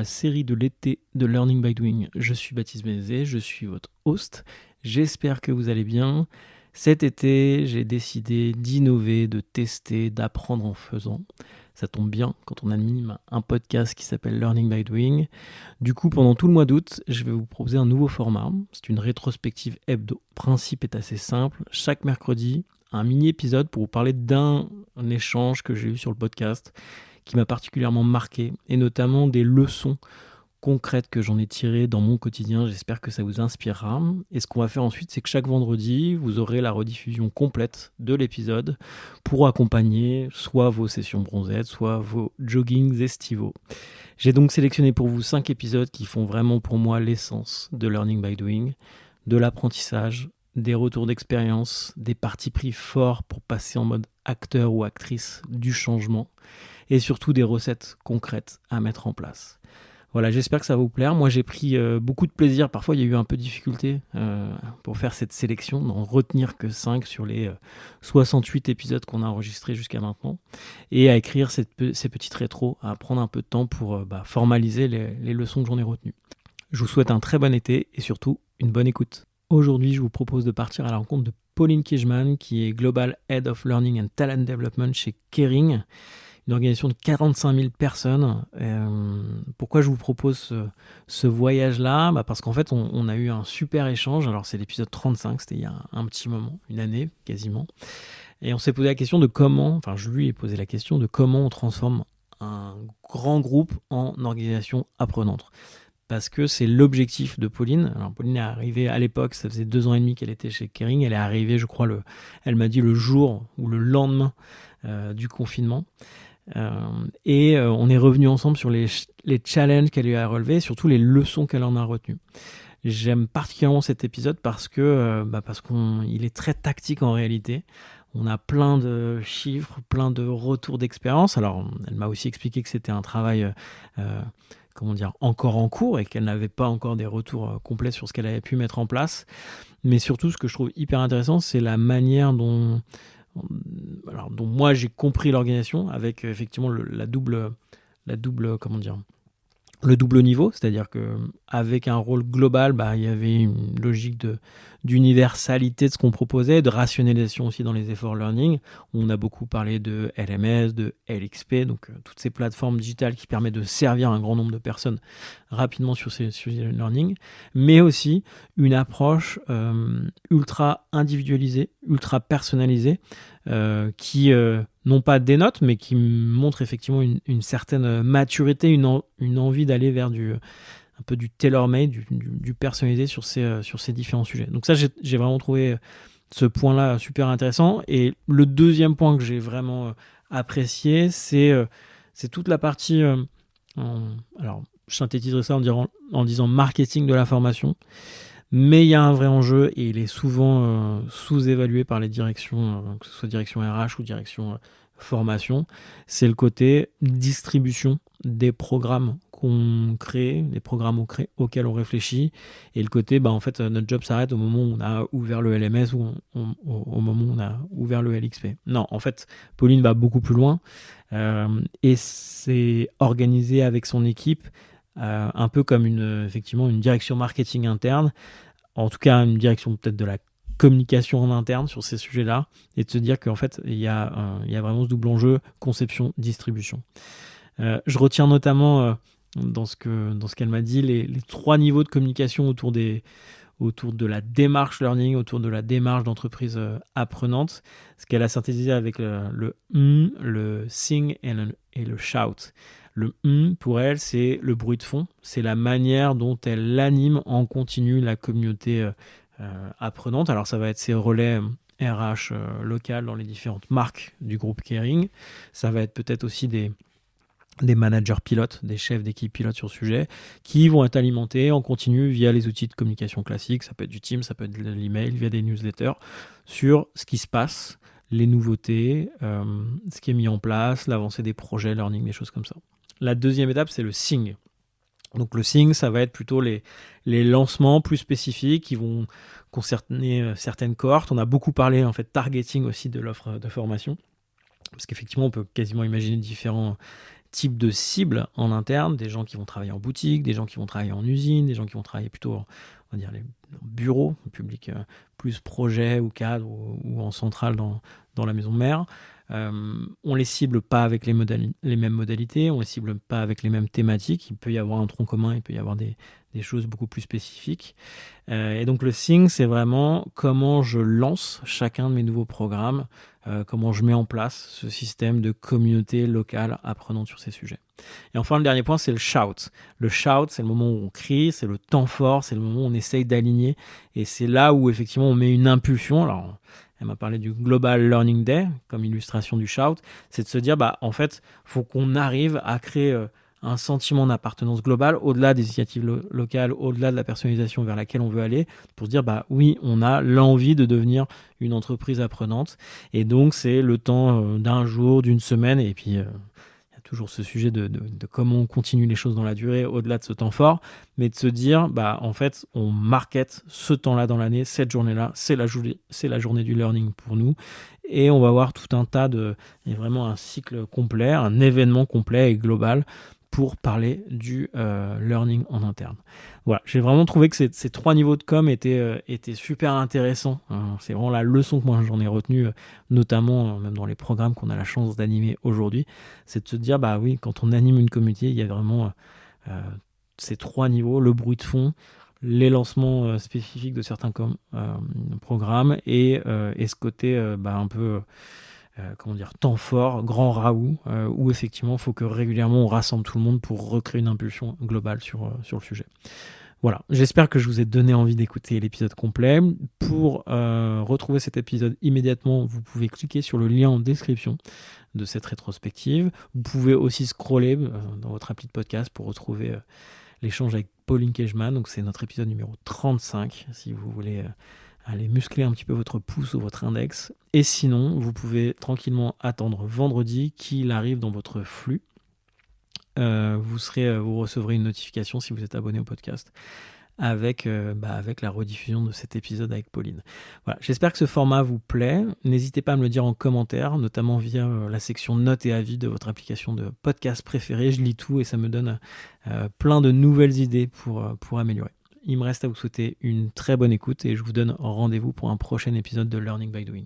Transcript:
série de l'été de Learning by Doing. Je suis Baptiste Bénézé, je suis votre host. J'espère que vous allez bien. Cet été, j'ai décidé d'innover, de tester, d'apprendre en faisant. Ça tombe bien quand on anime un podcast qui s'appelle Learning by Doing. Du coup, pendant tout le mois d'août, je vais vous proposer un nouveau format. C'est une rétrospective hebdo. Le principe est assez simple. Chaque mercredi, un mini-épisode pour vous parler d'un échange que j'ai eu sur le podcast qui m'a particulièrement marqué, et notamment des leçons concrètes que j'en ai tirées dans mon quotidien. J'espère que ça vous inspirera. Et ce qu'on va faire ensuite, c'est que chaque vendredi, vous aurez la rediffusion complète de l'épisode pour accompagner soit vos sessions bronzettes, soit vos joggings estivaux. J'ai donc sélectionné pour vous 5 épisodes qui font vraiment pour moi l'essence de Learning by Doing, de l'apprentissage, des retours d'expérience, des partis pris forts pour passer en mode acteur ou actrice du changement, et surtout des recettes concrètes à mettre en place. Voilà, j'espère que ça va vous plaire. Moi, j'ai pris beaucoup de plaisir. Parfois, il y a eu un peu de difficulté pour faire cette sélection, d'en retenir que 5 sur les 68 épisodes qu'on a enregistrés jusqu'à maintenant, et à écrire ces petites rétros, à prendre un peu de temps pour formaliser les leçons que j'en ai retenues. Je vous souhaite un très bon été et surtout une bonne écoute. Aujourd'hui, je vous propose de partir à la rencontre de Pauline Kijman, qui est Global Head of Learning and Talent Development chez Kering, une organisation de 45 000 personnes. Pourquoi je vous propose ce voyage-là ? Parce qu'en fait, on a eu un super échange. Alors, c'est l'épisode 35, c'était il y a un petit moment, une année quasiment. Et on s'est posé la question de comment, je lui ai posé la question de comment on transforme un grand groupe en organisation apprenante. Parce que c'est l'objectif de Pauline. Alors, Pauline est arrivée à l'époque, ça faisait 2 ans et demi qu'elle était chez Kering. Elle est arrivée, je crois, elle m'a dit le jour ou le lendemain du confinement. Et on est revenu ensemble sur les challenges qu'elle a eu à relever et surtout les leçons qu'elle en a retenues. J'aime particulièrement cet épisode parce qu'il est très tactique en réalité. On a plein de chiffres, plein de retours d'expérience. Alors, elle m'a aussi expliqué que c'était un travail encore en cours et qu'elle n'avait pas encore des retours complets sur ce qu'elle avait pu mettre en place. Mais surtout, ce que je trouve hyper intéressant, c'est la manière dont moi j'ai compris l'organisation avec effectivement le double niveau, c'est-à-dire qu'avec un rôle global, il y avait une logique d'universalité de ce qu'on proposait, de rationalisation aussi dans les efforts learning. On a beaucoup parlé de LMS, de LXP, donc toutes ces plateformes digitales qui permettent de servir un grand nombre de personnes rapidement sur ces sujets de learning, mais aussi une approche ultra individualisée, ultra personnalisée, qui non pas dénote, mais qui montre effectivement une certaine maturité, une envie d'aller vers un peu du tailor-made, du personnalisé sur ces différents sujets. Donc ça, j'ai vraiment trouvé ce point-là super intéressant. Et le deuxième point que j'ai vraiment apprécié, c'est toute la partie... alors, je synthétiserai ça en disant marketing de la formation. Mais il y a un vrai enjeu et il est souvent sous-évalué par les directions, que ce soit direction RH ou direction formation. C'est le côté distribution des programmes qu'on crée, des programmes auxquels on réfléchit. Et le côté, notre job s'arrête au moment où on a ouvert le LMS ou au moment où on a ouvert le LXP. Non, en fait, Pauline va beaucoup plus loin et c'est organisé avec son équipe un peu comme effectivement une direction marketing interne, en tout cas une direction peut-être de la communication en interne sur ces sujets-là, et de se dire qu'en fait il y a vraiment ce double enjeu conception distribution. Je retiens notamment dans ce qu'elle m'a dit les 3 niveaux de communication autour de la démarche learning, autour de la démarche d'entreprise apprenante, ce qu'elle a synthétisé avec le sing et le shout. Le pour elle, c'est le bruit de fond, c'est la manière dont elle anime en continu la communauté apprenante. Alors ça va être ses relais RH locales dans les différentes marques du groupe Kering. Ça va être peut-être aussi des managers pilotes, des chefs d'équipe pilotes sur le sujet, qui vont être alimentés en continu via les outils de communication classiques. Ça peut être du Teams, ça peut être de l'email, via des newsletters, sur ce qui se passe, les nouveautés, ce qui est mis en place, l'avancée des projets, learning, des choses comme ça. La deuxième étape, c'est le Sing. Donc le Sing, ça va être plutôt les lancements plus spécifiques qui vont concerner certaines cohortes. On a beaucoup parlé en fait targeting aussi de l'offre de formation, parce qu'effectivement, on peut quasiment imaginer différents types de cibles en interne, des gens qui vont travailler en boutique, des gens qui vont travailler en usine, des gens qui vont travailler plutôt, on va dire, les bureaux, le public plus projet ou cadre ou en centrale dans la maison mère. On les cible pas avec les mêmes modalités, on les cible pas avec les mêmes thématiques. Il peut y avoir un tronc commun, il peut y avoir des choses beaucoup plus spécifiques. Et donc le Think, c'est vraiment comment je lance chacun de mes nouveaux programmes, comment je mets en place ce système de communauté locale apprenante sur ces sujets. Et enfin, le dernier point, c'est le shout. Le shout, c'est le moment où on crie, c'est le temps fort, c'est le moment où on essaye d'aligner. Et c'est là où, effectivement, on met une impulsion. Alors, elle m'a parlé du Global Learning Day comme illustration du shout. C'est de se dire, en fait, il faut qu'on arrive à créer un sentiment d'appartenance globale au-delà des initiatives locales, au-delà de la personnalisation vers laquelle on veut aller, pour se dire, oui, on a l'envie de devenir une entreprise apprenante. Et donc, c'est le temps d'un jour, d'une semaine, et puis... toujours ce sujet de comment on continue les choses dans la durée au-delà de ce temps fort, mais de se dire, en fait, on market ce temps-là dans l'année, cette journée-là, c'est la journée du learning pour nous, et on va voir tout un tas et vraiment un cycle complet, un événement complet et global pour parler du learning en interne. Voilà, j'ai vraiment trouvé que ces 3 niveaux de com étaient super intéressants. C'est vraiment la leçon que moi j'en ai retenue, notamment même dans les programmes qu'on a la chance d'animer aujourd'hui. C'est de se dire, oui, quand on anime une communauté, il y a vraiment ces 3 niveaux, le bruit de fond, les lancements spécifiques de certains programmes et ce côté un peu... temps fort, grand raoult, où effectivement il faut que régulièrement on rassemble tout le monde pour recréer une impulsion globale sur le sujet. Voilà, j'espère que je vous ai donné envie d'écouter l'épisode complet. Pour retrouver cet épisode immédiatement, vous pouvez cliquer sur le lien en description de cette rétrospective. Vous pouvez aussi scroller dans votre appli de podcast pour retrouver l'échange avec Pauline Kejman. Donc c'est notre épisode numéro 35, si vous voulez... allez muscler un petit peu votre pouce ou votre index. Et sinon, vous pouvez tranquillement attendre vendredi qu'il arrive dans votre flux. Vous recevrez une notification si vous êtes abonné au podcast avec la rediffusion de cet épisode avec Pauline. Voilà, j'espère que ce format vous plaît. N'hésitez pas à me le dire en commentaire, notamment via la section notes et avis de votre application de podcast préférée. Je lis tout et ça me donne plein de nouvelles idées pour améliorer. Il me reste à vous souhaiter une très bonne écoute et je vous donne rendez-vous pour un prochain épisode de Learning by Doing.